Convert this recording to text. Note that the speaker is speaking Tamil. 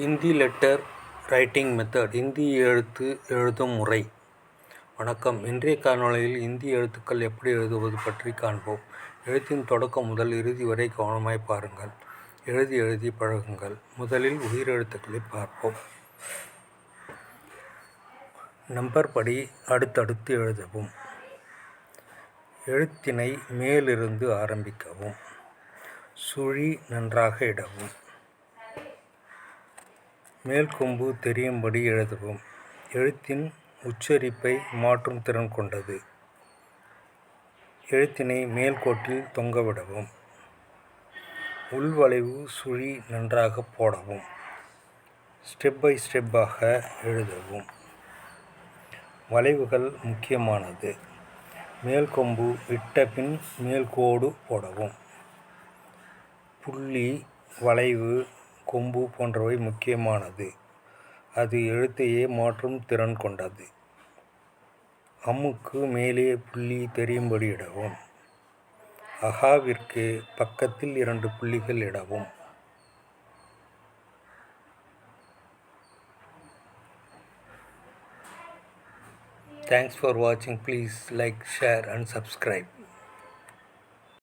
Hindi letter writing method Hindi எழுத்து எழுதும் முறை. வணக்கம். இன்றைய காணொளியில் இந்தி எழுத்துக்கள் எப்படி எழுதுவது பற்றி காண்போம். எழுத்தின் தொடக்கம் முதல் இறுதி வரை கவனமாய் பாருங்கள். எழுதி எழுதி பழகுங்கள். முதலில் உயிரெழுத்துக்களை பார்ப்போம். நம்பர் படி அடுத்தடுத்து எழுதவும். எழுத்தினை மேலிருந்து ஆரம்பிக்கவும். சுழி நன்றாக இடவும். மேல்கொம்பு தெரியும்படி எழுதவும். எழுத்தின் உச்சரிப்பை மாற்றும் திறன் கொண்டது. எழுத்தினை மேல்கோட்டில் தொங்கவிடவும். உள்வளைவு சுழி நன்றாக போடவும். ஸ்டெப் பை ஸ்டெப்பாக எழுதவும். வளைவுகள் முக்கியமானது. மேல்கொம்பு இட்ட பின் மேல்கோடு போடவும். புள்ளி, வளைவு, கொம்பு போன்றவை முக்கியமானது. அது எழுத்தையே மாற்றும் திறன் கொண்டது. அம்முக்கு மேலே புள்ளி தெரியும்படி இடவும். அகாவிற்கு பக்கத்தில் 2 புள்ளிகள் இடவும். Thanks for watching. Please like, share and subscribe.